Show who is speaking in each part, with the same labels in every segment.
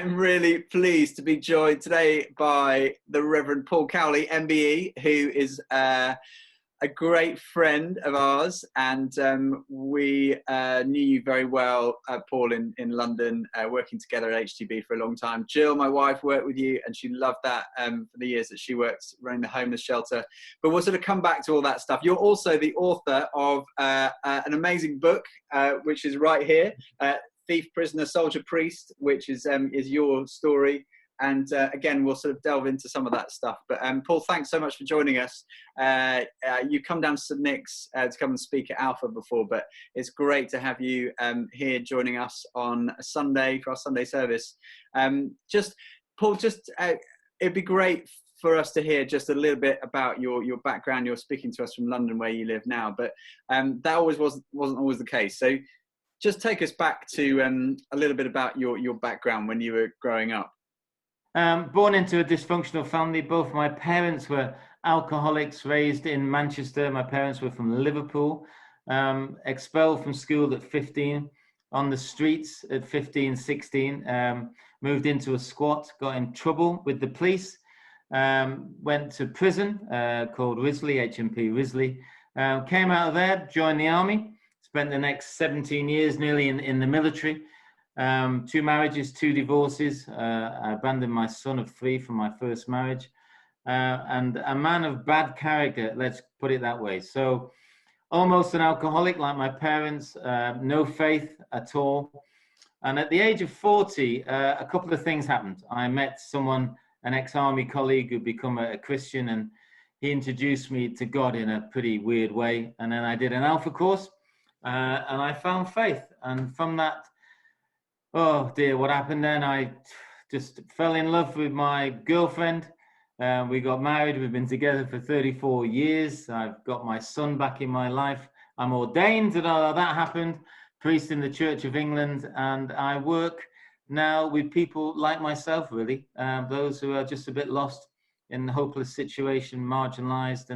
Speaker 1: I'm really pleased to be joined today by the Reverend Paul Cowley, MBE, who is a great friend of ours, and we knew you very well, Paul, in London, working together at HTB for a long time. Jill, my wife, worked with you, and she loved that for the years that she worked running the homeless shelter. But we'll sort of come back to all that stuff. You're also the author of an amazing book, which is right here, Thief, Prisoner, Soldier, Priest, which is your story. And again, we'll sort of delve into some of that stuff. But Paul, thanks so much for joining us. You come down to St Nick's to come and speak at Alpha before, but it's great to have you here joining us on a Sunday for our Sunday service. Paul, it'd be great for us to hear just a little bit about your background. You're speaking to us from London, where you live now, but that wasn't always the case. So just take us back to a little bit about your background when you were growing up.
Speaker 2: Born into a dysfunctional family. Both my parents were alcoholics, raised in Manchester. My parents were from Liverpool. Expelled from school at 15, on the streets at 15, 16. Moved into a squat, got in trouble with the police. Went to prison called Risley, HMP Risley. Came out of there, joined the army. Spent the next 17 years nearly in the military. 2 marriages, 2 divorces. I abandoned my son of 3 from my first marriage. And a man of bad character, let's put it that way. So almost an alcoholic like my parents, no faith at all. And at the age of 40, a couple of things happened. I met someone, an ex-army colleague who'd become a Christian, and he introduced me to God in a pretty weird way. And then I did an Alpha course, and I found faith. And from that, oh dear, what happened then? I just fell in love with my girlfriend. We got married. We've been together for 34 years. I've got my son back in my life. I'm ordained, and that happened, priest in the Church of England. And I work now with people like myself, really, those who are just a bit lost in a hopeless situation, marginalized,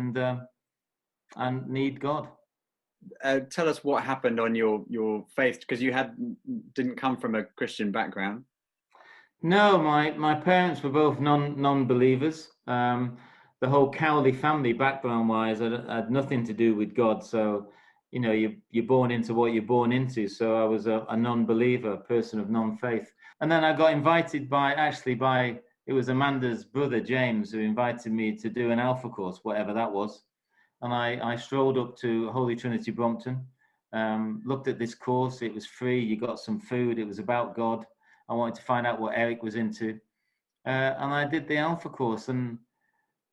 Speaker 2: and need God.
Speaker 1: Tell us what happened on your faith, because you didn't come from a Christian background.
Speaker 2: No, my parents were both non-believers. The whole Cowley family, background-wise, had nothing to do with God. So, you know, you're born into what you're born into. So I was a non-believer, a person of non-faith. And then I got invited by it was Amanda's brother, James, who invited me to do an Alpha course, whatever that was. And I strolled up to Holy Trinity Brompton, looked at this course. It was free. You got some food. It was about God. I wanted to find out what Eric was into. And I did the Alpha course. And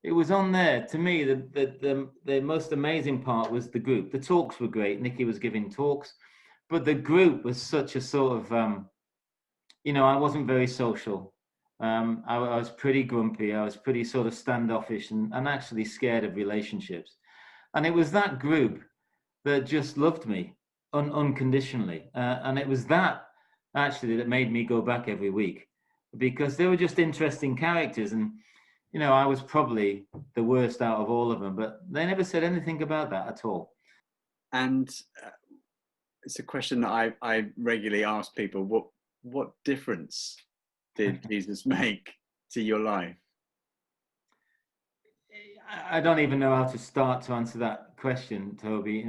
Speaker 2: it was on there. To me, the most amazing part was the group. The talks were great. Nikki was giving talks. But the group was such a sort of, I wasn't very social. I was pretty grumpy. I was pretty sort of standoffish and actually scared of relationships. And it was that group that just loved me unconditionally. And it was that actually that made me go back every week, because they were just interesting characters. And, I was probably the worst out of all of them, but they never said anything about that at all.
Speaker 1: And it's a question that I regularly ask people. What difference did Jesus make to your life?
Speaker 2: I don't even know how to start to answer that question, Toby.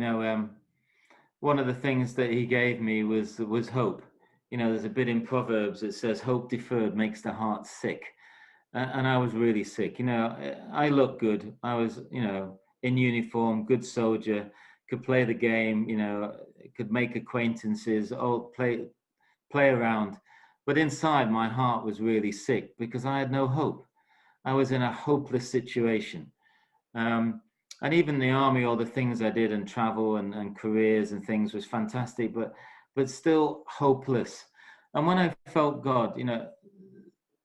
Speaker 2: One of the things that he gave me was hope. There's a bit in Proverbs that says, hope deferred makes the heart sick. And I was really sick. I looked good. I was, in uniform, good soldier, could play the game, could make acquaintances, play around. But inside, my heart was really sick because I had no hope. I was in a hopeless situation. And even the army, all the things I did and travel and careers and things was fantastic, but still hopeless. And when I felt God,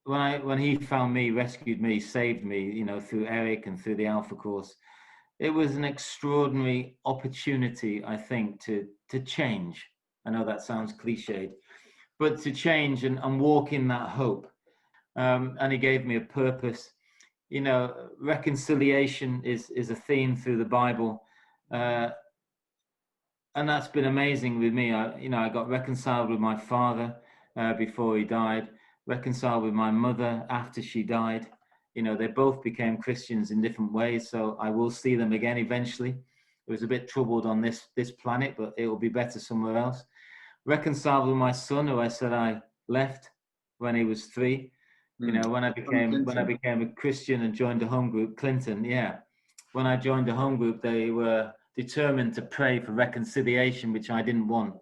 Speaker 2: when he found me, rescued me, saved me, through Eric and through the Alpha course, it was an extraordinary opportunity, I think, to change. I know that sounds cliched, but to change and walk in that hope. And he gave me a purpose. Reconciliation is a theme through the Bible. And that's been amazing with me. I got reconciled with my father before he died. reconciled with my mother after she died. You know, they both became Christians in different ways, so I will see them again eventually. It was a bit troubled on this planet, but it will be better somewhere else. Reconciled with my son, who I said I left when he was 3. You know, when I became a Christian and joined a home group, Clinton, yeah. When I joined a home group, they were determined to pray for reconciliation, which I didn't want.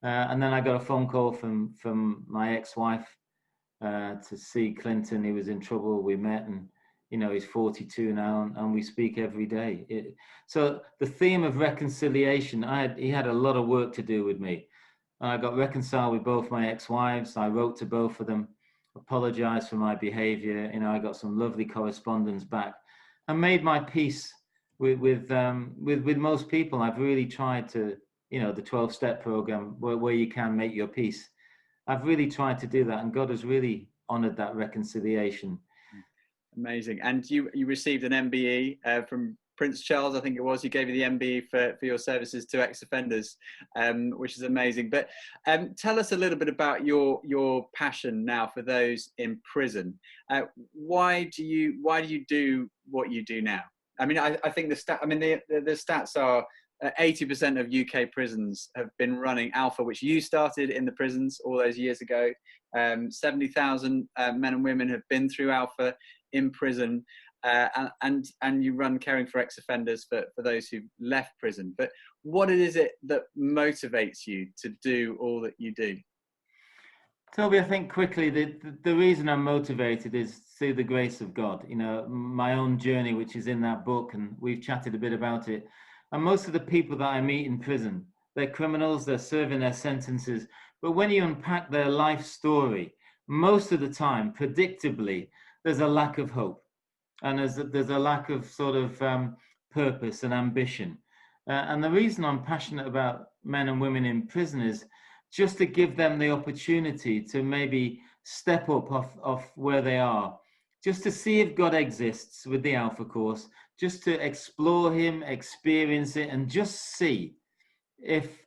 Speaker 2: And then I got a phone call from my ex-wife to see Clinton. He was in trouble. We met, and you know, he's 42 now, and we speak every day. So the theme of reconciliation, he had a lot of work to do with me. I got reconciled with both my ex-wives. I wrote to both of them, apologized for my behavior. You know, I got some lovely correspondence back, and made my peace with most people. I've really tried to, you know, the 12-step program where you can make your peace. I've really tried to do that, and God has really honored that reconciliation.
Speaker 1: Amazing. And you received an MBE from Prince Charles, I think it was. You gave you the MBE for your services to ex-offenders, which is amazing. But tell us a little bit about your passion now for those in prison. Why do you do what you do now? I mean, I think the stats are 80% of UK prisons have been running Alpha, which you started in the prisons all those years ago. 70,000 men and women have been through Alpha in prison, and you run Caring for Ex-Offenders for those who've left prison. But what is it that motivates you to do all that you do?
Speaker 2: Toby, I think quickly the reason I'm motivated is through the grace of God. You know, my own journey, which is in that book, and we've chatted a bit about it. And most of the people that I meet in prison, they're criminals, they're serving their sentences. But when you unpack their life story, most of the time, predictably, there's a lack of hope. And there's a lack of sort of purpose and ambition. And the reason I'm passionate about men and women in prison is just to give them the opportunity to maybe step up off where they are, just to see if God exists with the Alpha course, just to explore him, experience it, and just see if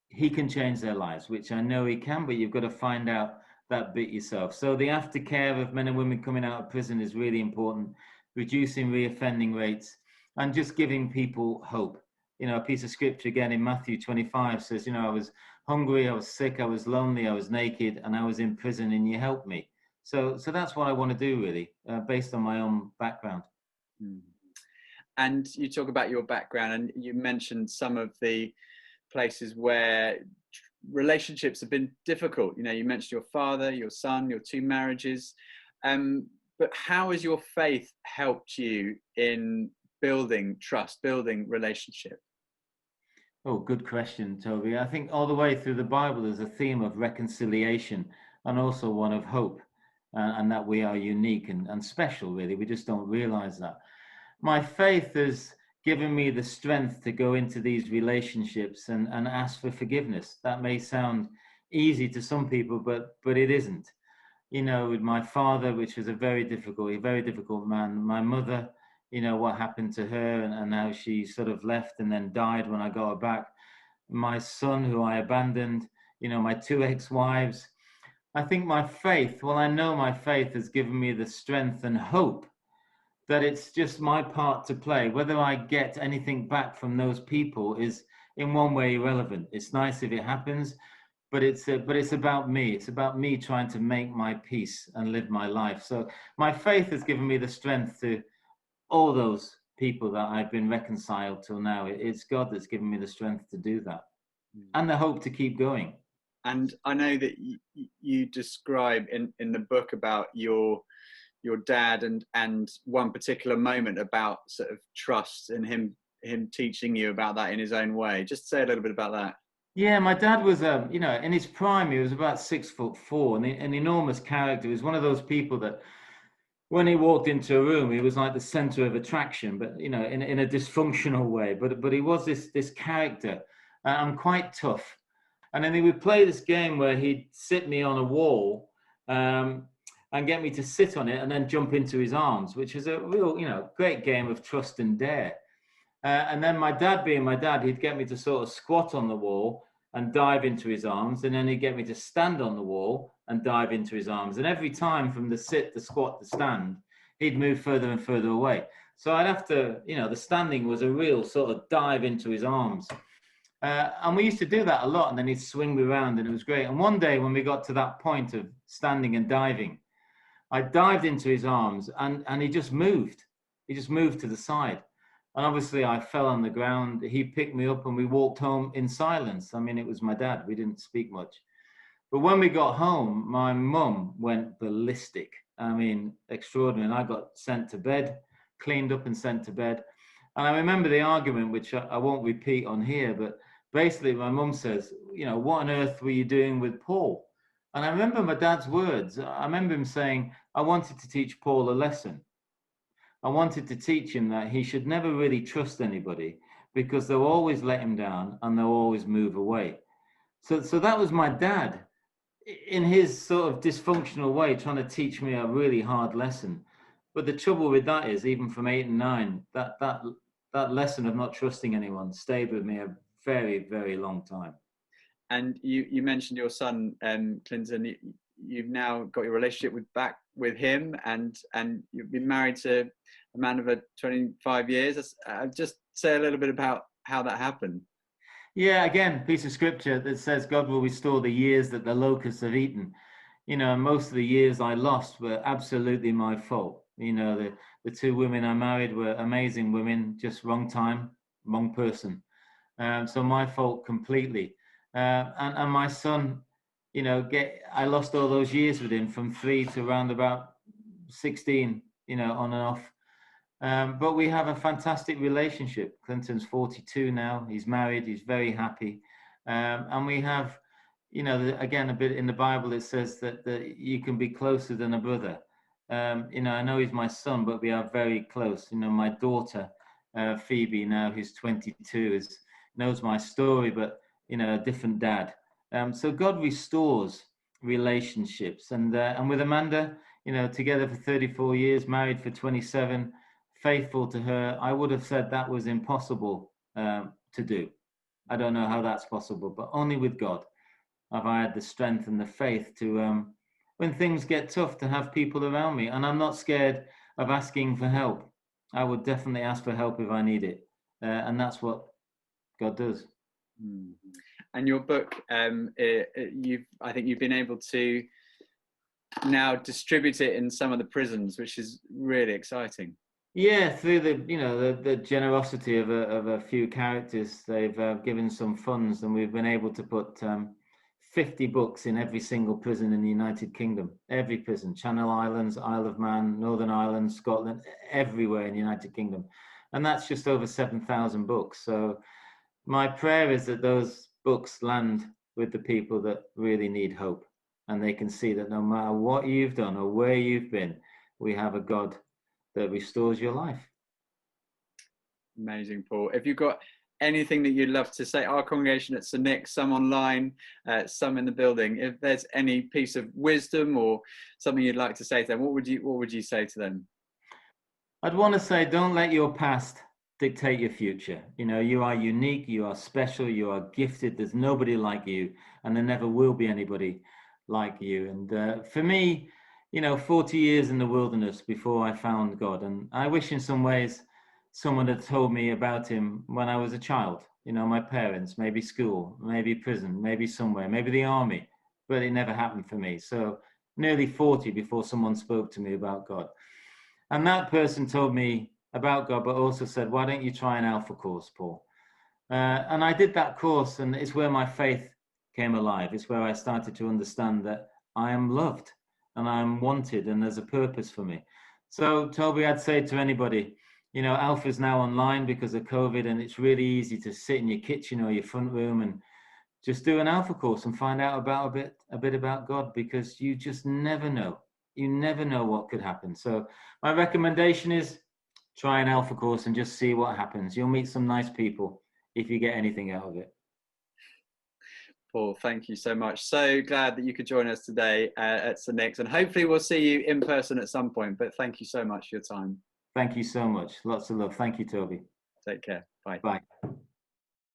Speaker 2: he can change their lives, which I know he can, but you've got to find out that bit yourself. So the aftercare of men and women coming out of prison is really important, reducing reoffending rates and just giving people hope. You know, a piece of scripture again in Matthew 25 says, you know, I was hungry, I was sick, I was lonely, I was naked, and I was in prison, and you helped me. So that's what I want to do, really, based on my own background.
Speaker 1: And you talk about your background, and you mentioned some of the places where relationships have been difficult. You know, you mentioned your father, your son, your 2 marriages. But how has your faith helped you in building trust, building relationship?
Speaker 2: Oh, good question, Toby. I think all the way through the Bible, there's a theme of reconciliation and also one of hope, and that we are unique and special, really. We just don't realize that. My faith has given me the strength to go into these relationships and ask for forgiveness. That may sound easy to some people, but it isn't. You know, with my father, which was a very difficult man. My mother, you know, what happened to her and how she sort of left and then died when I got her back. My son, who I abandoned, you know, my 2 ex-wives. I think my faith, well, I know my faith has given me the strength and hope that it's just my part to play. Whether I get anything back from those people is in one way irrelevant. It's nice if it happens, but it's about me. It's about me trying to make my peace and live my life. So my faith has given me the strength to all those people that I've been reconciled till now. It's God that's given me the strength to do that, and the hope to keep going.
Speaker 1: And I know that you describe in the book about your dad and one particular moment about sort of trust and him teaching you about that in his own way. Just say a little bit about that.
Speaker 2: Yeah, my dad was, you know, in his prime, he was about 6'4" and an enormous character. He was one of those people that when he walked into a room, he was like the center of attraction, but, you know, in a dysfunctional way. But he was this character. I'm quite tough. And then he would play this game where he'd sit me on a wall and get me to sit on it and then jump into his arms, which is a real, you know, great game of trust and dare. And then my dad, being my dad, he'd get me to sort of squat on the wall and dive into his arms. And then he'd get me to stand on the wall and dive into his arms. And every time from the sit, the squat, the stand, he'd move further and further away. So I'd have to, the standing was a real sort of dive into his arms. And we used to do that a lot, and then he'd swing me around, and it was great. And one day when we got to that point of standing and diving, I dived into his arms, and he just moved. He just moved to the side. And obviously I fell on the ground. He picked me up and we walked home in silence. I mean, it was my dad. We didn't speak much. But when we got home, my mum went ballistic. I mean, extraordinary. And I got sent to bed, cleaned up and sent to bed. And I remember the argument, which I won't repeat on here, but basically my mum says, what on earth were you doing with Paul? And I remember my dad's words. I remember him saying, I wanted to teach Paul a lesson. I wanted to teach him that he should never really trust anybody, because they'll always let him down and they'll always move away. So that was my dad in his sort of dysfunctional way, trying to teach me a really hard lesson. But the trouble with that is, even from 8 and 9, that lesson of not trusting anyone stayed with me a very, very long time.
Speaker 1: And you mentioned your son, Clinton. You've now got your relationship back with him, and you've been married to a man of 25 years. Just say a little bit about how that happened.
Speaker 2: Yeah, again, piece of scripture that says God will restore the years that the locusts have eaten. And most of the years I lost were absolutely my fault. The 2 women I married were amazing women, just wrong time, wrong person. So my fault completely. And my son, I lost all those years with him, from 3 to around about 16, on and off. But we have a fantastic relationship. Clinton's 42 now. He's married. He's very happy. And we have, again, a bit in the Bible, it says that you can be closer than a brother. I know he's my son, but we are very close. My daughter, Phoebe, now who's 22, knows my story, but, a different dad. So God restores relationships. And with Amanda, together for 34 years, married for 27, faithful to her. I would have said that was impossible to do. I don't know how that's possible, but only with God have I had the strength and the faith to, when things get tough, to have people around me. And I'm not scared of asking for help. I would definitely ask for help if I need it. And that's what God does.
Speaker 1: And your book, I think you've been able to now distribute it in some of the prisons, which is really exciting.
Speaker 2: Yeah, through the generosity of a few characters, they've given some funds, and we've been able to put 50 books in every single prison in the United Kingdom. Every prison, Channel Islands, Isle of Man, Northern Ireland, Scotland, everywhere in the United Kingdom. And that's just over 7,000 books. So my prayer is that those books land with the people that really need hope, and they can see that no matter what you've done or where you've been, we have a God that restores your life.
Speaker 1: Amazing, Paul. Have you got anything that you'd love to say? Our congregation at St. Nick's, some online, some in the building. If there's any piece of wisdom or something you'd like to say to them, what would you say to them?
Speaker 2: I'd want to say, don't let your past dictate your future. You are unique, you are special, you are gifted. There's nobody like you, and there never will be anybody like you. And for me, 40 years in the wilderness before I found God. And I wish in some ways someone had told me about him when I was a child. My parents, maybe school, maybe prison, maybe somewhere, maybe the army. But it never happened for me. So nearly 40 before someone spoke to me about God. And that person told me about God, but also said, why don't you try an Alpha course, Paul? And I did that course, and it's where my faith came alive. It's where I started to understand that I am loved and I'm wanted, and there's a purpose for me. So Toby, I'd say to anybody, Alpha is now online because of COVID, and it's really easy to sit in your kitchen or your front room and just do an Alpha course and find out about a bit about God, because you just never know. You never know what could happen. So my recommendation is try an Alpha course and just see what happens. You'll meet some nice people if you get anything out of it.
Speaker 1: Paul, thank you so much. So glad that you could join us today at St. Nick's, and hopefully we'll see you in person at some point. But thank you so much for your time.
Speaker 2: Thank you so much. Lots of love. Thank you, Toby.
Speaker 1: Take care. Bye.
Speaker 2: Bye.